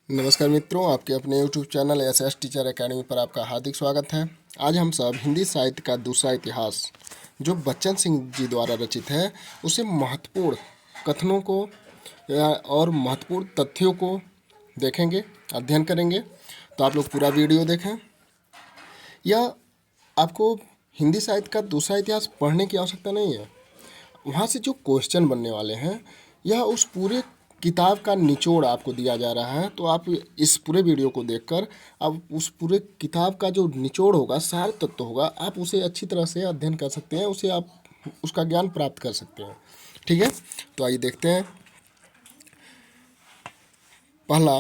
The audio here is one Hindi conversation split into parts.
नमस्कार मित्रों, आपके अपने YouTube channel S teacher academy पर आपका हार्दिक स्वागत है। आज हम सब हिंदी साहित्य का दूसरा इतिहास जो बच्चन सिंह जी द्वारा रचित है उसे महत्वपूर्ण कथनों को और महत्वपूर्ण तथ्यों को देखेंगे, अध्ययन करेंगे। तो आप लोग पूरा वीडियो देखें। यह आपको हिंदी साहित्य का दूसरा इतिहास पढ़ने की आवश्यकता नहीं है। वहाँ से जो क्वेश्चन बनने वाले हैं यह उस पूरे किताब का निचोड़ आपको दिया जा रहा है। तो आप इस पूरे वीडियो को देखकर आप उस पूरे किताब का जो निचोड़ होगा, सार तत्व होगा, आप उसे अच्छी तरह से अध्ययन कर सकते हैं, उसे आप उसका ज्ञान प्राप्त कर सकते हैं। ठीक है, तो आइए देखते हैं। पहला,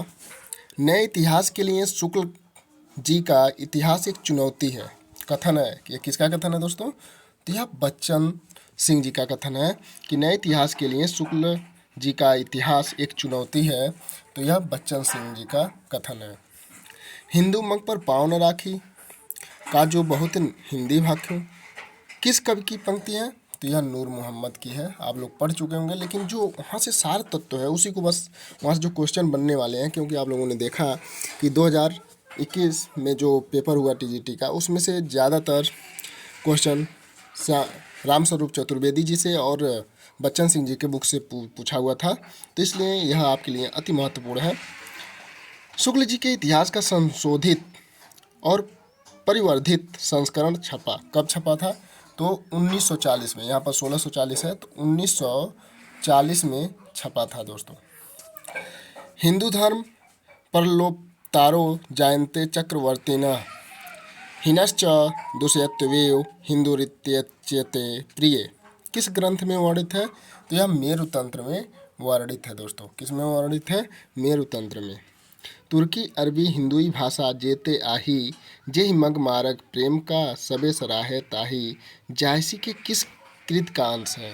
नए इतिहास के लिए शुक्ल जी का इतिहास एक चुनौती है। कथन है, ये किसका कथन है दोस्तों? तो यह बच्चन सिंह जी का कथन है कि नए इतिहास के लिए शुक्ल जी का इतिहास एक चुनौती है। तो यह बच्चन सिंह जी का कथन है। हिंदू मग पर पाँव न राखी का जो बहुत हिंदी भाख्यो, किस कवि की पंक्ति है? तो यह नूर मोहम्मद की है। आप लोग पढ़ चुके होंगे, लेकिन जो वहाँ से सार तत्व है उसी को बस वहाँ से जो क्वेश्चन बनने वाले हैं, क्योंकि आप लोगों ने देखा कि 2021 में जो पेपर हुआ टीजीटी का, उसमें से ज़्यादातर क्वेश्चन रामस्वरूप चतुर्वेदी जी से और बच्चन सिंह जी के बुक से पूछा हुआ था। तो इसलिए यह आपके लिए अति महत्वपूर्ण है। शुक्ल जी के इतिहास का संशोधित और परिवर्धित संस्करण छपा। कब छपा था? तो 1940 में। यहाँ पर 1640 है, तो 1940 में छपा था दोस्तों। हिंदू धर्म परलोपतारो जायन्ते चक्रवर्तिनः हिनश्च दूषयत्वेव हिंदुरित्यच्यते प्रिय, किस ग्रंथ में वर्णित है? तो यह मेरुतंत्र में वर्णित है दोस्तों। किस में वर्णित है? मेरुतंत्र में। तुर्की अरबी हिंदुई भाषा जेते आही, जेहि मग मारग प्रेम का सबे सराहे ताही, जायसी के किस कृत का अंश है?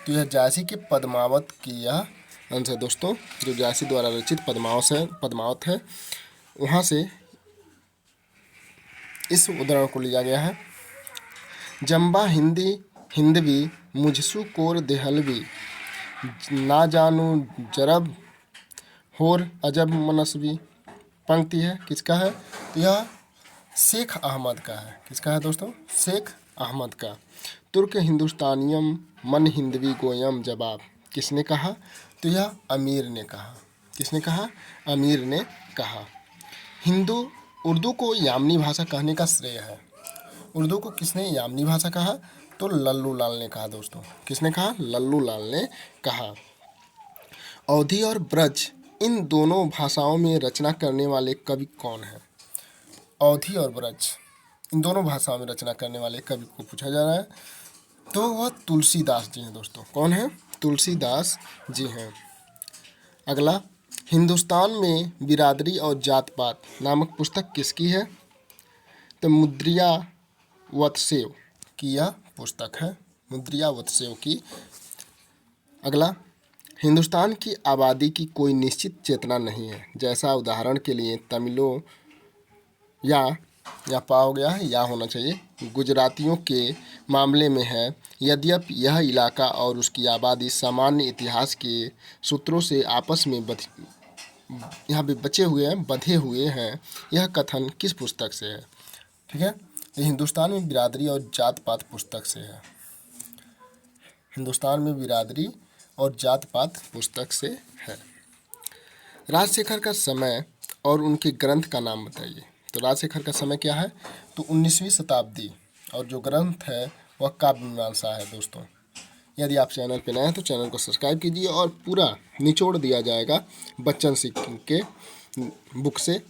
तो यह जायसी के पद्मावत की यह अंश है दोस्तों। जो जायसी द्वारा रचित पद्मावत है, वहाँ से इस उदाहरण को लिया गया है। जम्बा हिंदी हिंदवी मुझसु कोर देहलवी, ना जानू जरब होर अजब मनसवी, पंक्ति है। किसका है? तो यह शेख अहमद का है। किसका है दोस्तों? शेख अहमद का। तुर्क हिंदुस्तानियम मन हिंदवी गोयम जवाब, किसने कहा? तो यह अमीर ने कहा। किसने कहा? अमीर ने कहा। उर्दू को यामनी भाषा कहने का श्रेय है। उर्दू को किसने यामनी भाषा कहा? तो लल्लू लाल ने कहा दोस्तों। किसने कहा? लल्लू लाल ने कहा। अवधी और ब्रज, इन दोनों भाषाओं में रचना करने वाले कवि कौन है? अवधी और ब्रज, इन दोनों भाषाओं में रचना करने वाले कवि को पूछा जा रहा है। तो वह तुलसीदास जी हैं दोस्तों। कौन है? तुलसीदास जी हैं। अगला, हिंदुस्तान में बिरादरी और जात पात नामक पुस्तक किसकी है? तो मुद्रिया वत्सेव की यह पुस्तक है। मुद्रिया वत्सेव की। अगला, हिंदुस्तान की आबादी की कोई निश्चित चेतना नहीं है, जैसा उदाहरण के लिए तमिलों या पाओ गया है, या होना चाहिए, गुजरातियों के मामले में है। यद्यपि यह इलाका और उसकी आबादी सामान्य इतिहास के सूत्रों से आपस में यहाँ पे बधे हुए हैं। यह कथन किस पुस्तक से है? ठीक है, ये हिंदुस्तान में बिरादरी और जात पात पुस्तक से है। हिंदुस्तान में बिरादरी और जात पात पुस्तक से है। राजशेखर का समय और उनके ग्रंथ का नाम बताइए। तो राजशेखर का समय क्या है? तो 19वीं शताब्दी, और जो ग्रंथ है वह काव्य मीमांसा है दोस्तों। यदि आप चैनल पर नए हैं तो चैनल को सब्सक्राइब कीजिए, और पूरा निचोड़ दिया जाएगा बच्चन सिंह के बुक से।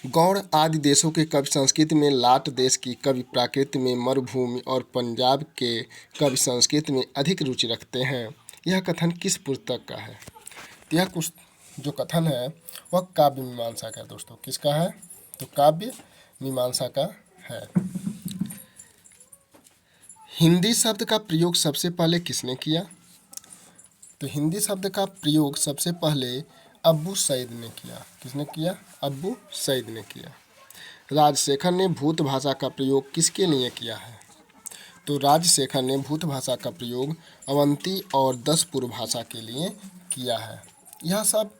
गौड़ आदि देशों के कवि संस्कृत में, लाट देश की कवि प्राकृत में, मरुभूमि और पंजाब के कवि संस्कृत में अधिक रुचि रखते हैं। यह कथन किस पुस्तक का है? यह कुछ जो कथन है वह काव्य मीमांसा का है दोस्तों। किसका है? तो काव्य मीमांसा का है। हिंदी शब्द का प्रयोग सबसे पहले किसने किया? तो हिंदी शब्द का प्रयोग सबसे पहले अब्बू सईद ने किया। किसने किया? अब्बू सईद ने किया। राजशेखर ने भूत भाषा का प्रयोग किसके लिए किया है? तो राजशेखर ने भूत भाषा का प्रयोग अवंती और 10 पूर्व भाषा के लिए किया है। यह सब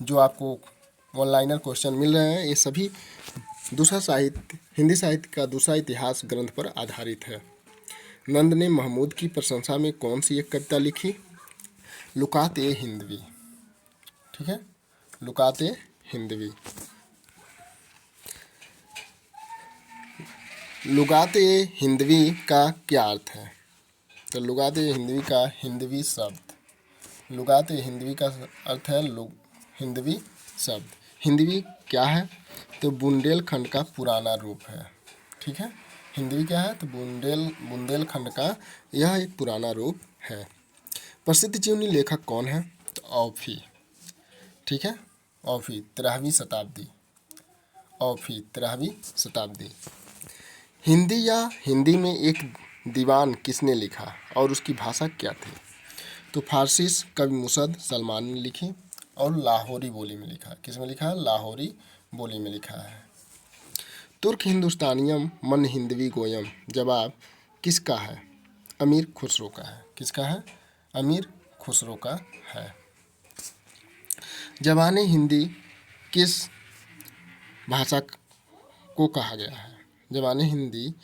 जो आपको ऑनलाइनर क्वेश्चन मिल रहे हैं ये सभी दूसरा साहित्य, हिंदी साहित्य का दूसरा इतिहास ग्रंथ पर आधारित है। नंद ने महमूद की प्रशंसा में कौन सी एक कविता लिखी? लुकात ए हिंदवी। ठीक है, लुकात ए हिंदवी। लुगात ए हिंदवी का क्या अर्थ है? तो लुगात ए हिंदवी का हिंदवी शब्द, लुगात ए हिंदवी का अर्थ है हिंदवी शब्द। हिंदवी क्या है? तो बुंदेलखंड का पुराना रूप है। ठीक है, हिंदवी क्या है? तो बुंदेलखंड का यह एक पुराना रूप है। प्रसिद्ध जीवनी लेखक कौन है? तो औफी। ठीक है, औफी 13वीं शताब्दी, औफी 13वीं शताब्दी। हिंदी या हिंदी में एक दीवान किसने लिखा और उसकी भाषा क्या थी? तो फारसी कवि मुसद सलमान ने लिखी और लाहौरी बोली में लिखा। किस में लिखा है? लाहौरी बोली में लिखा है। तुर्क हिंदुस्तानियम मन हिंदवी गोयम जवाब किसका है? अमीर खुसरो का है। किसका है? अमीर खुसरो का है। जबान हिंदी किस भाषा को कहा गया है? जबान हिंदी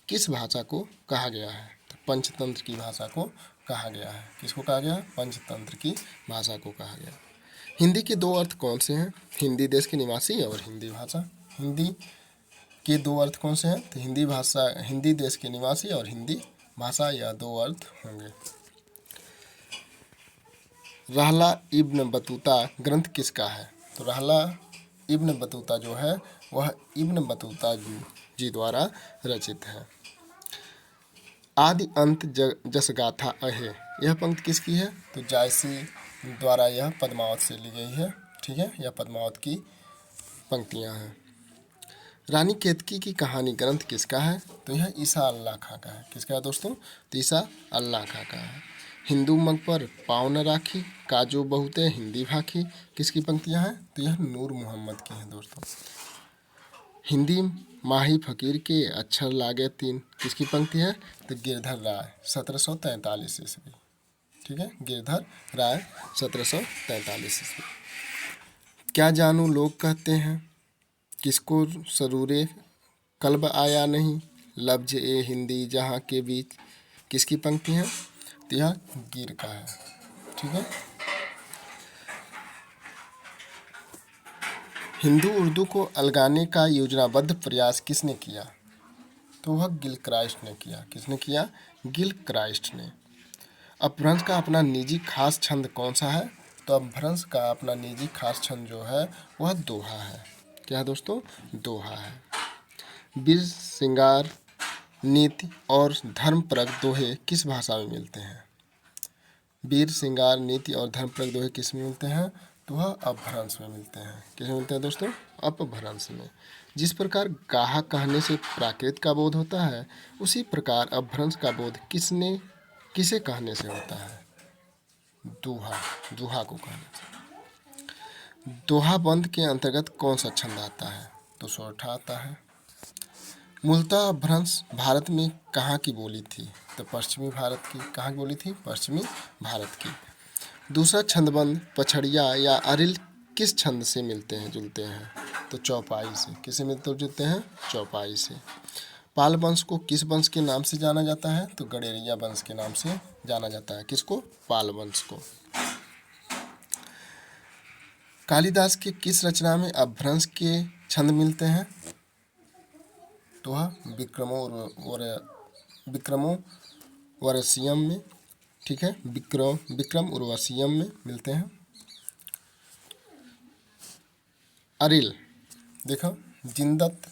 किस भाषा को कहा गया है? तो पंचतंत्र की भाषा को कहा गया है। किसको कहा गया? पंचतंत्र की भाषा को कहा गया। हिंदी के दो अर्थ कौन से हैं? हिंदी देश के निवासी और हिंदी भाषा। हिंदी के दो अर्थ कौन से हैं? तो हिंदी भाषा, हिंदी देश के निवासी और हिंदी भाषा, यह दो अर्थ होंगे। रहला इब्न बतूता ग्रंथ किसका है? तो रहला इब्न बतूता जो है वह इब्न बतूता जी द्वारा रचित है। आदि अंत जसगाथा अहे, यह पंक्ति किसकी है? तो जायसी द्वारा यह पद्मावत से ली गई है। ठीक है, यह पद्मावत की पंक्तियां हैं। रानी केतकी की कहानी ग्रंथ किसका है? तो यह ईसा अल्लाह खां का है। किसका है दोस्तों? तो ईसा अल्लाह खां का है। हिंदू मग पर पाँव न राखी काजो बहुते हिंदी भाखी, किसकी पंक्तियां हैं? तो यह नूर मोहम्मद की हैं दोस्तों। हिंदी माही फकीर के अक्षर लागे तीन, किसकी पंक्ति है? तो गिरधर राय 1743 ईस्वी। ठीक है, गिरधर राय 1743 ईस्वी। क्या जानू लोग कहते हैं किसको सरूरे कल्ब आया नहीं, लफ्ज ए हिंदी जहाँ के बीच, किसकी पंक्ति है? तो यह गिर का है। ठीक है, हिंदू उर्दू को अलगाने का योजनाबद्ध प्रयास किसने किया? तो वह गिलक्राइस्ट ने किया। किसने किया? गिलक्राइस्ट ने। अपभ्रंश का अपना निजी खास छंद कौन सा है? तो अपभ्रंश का अपना निजी खास छंद जो है वह दोहा है। क्या है दोस्तों? दोहा है। वीर श्रृंगार नीति और धर्मपरक दोहे किस भाषा में मिलते हैं? वीर श्रृंगार नीति और धर्मपरक दोहे किस में मिलते हैं? तो वह अपभ्रंश में मिलते हैं। किस में मिलते हैं दोस्तों? अपभ्रंश में। जिस प्रकार गाहा कहने से प्राकृत का बोध होता है, उसी प्रकार अपभ्रंश का बोध किसे कहने से होता है? दोहा, दोहा को कहने से। दोहा बंद के अंतर्गत कौन सा छंद आता है? तो सोरठा आता है। मूलतः अपभ्रंश भारत में कहाँ की बोली थी? तो पश्चिमी भारत की। कहाँ की बोली थी? पश्चिमी भारत की। दूसरा छंदबंद पछड़िया या अरिल किस छंद से मिलते हैं जुलते हैं? तो चौपाई से। किससे मिलते जुलते हैं? चौपाई से। पाल वंश को किस वंश के नाम से जाना जाता है? तो गडेरिया वंश के नाम से जाना जाता है। किसको? पाल वंश को। कालिदास के किस रचना में अपभ्रंश के छंद मिलते हैं? तो वह विक्रमो वरसियम में। ठीक है, विक्रम उर्वशियम में मिलते हैं। अरिल देखो, जिनदत्त,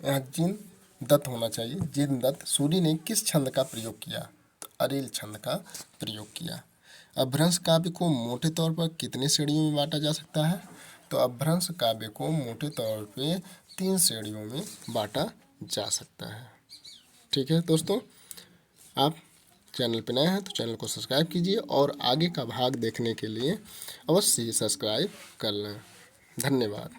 यहाँ जिनदत्त होना चाहिए, जिनदत्त सूरी ने किस छंद का प्रयोग किया? तो अरिल छंद का प्रयोग किया। अपभ्रंश काव्य को मोटे तौर पर कितने श्रेणियों में बांटा जा सकता है? तो अपभ्रंश काव्य को मोटे तौर पे 3 श्रेणियों में बांटा जा सकता है। ठीक है दोस्तों, आप चैनल पर नए हैं तो चैनल को सब्सक्राइब कीजिए और आगे का भाग देखने के लिए अवश्य ही सब्सक्राइब कर लें। धन्यवाद।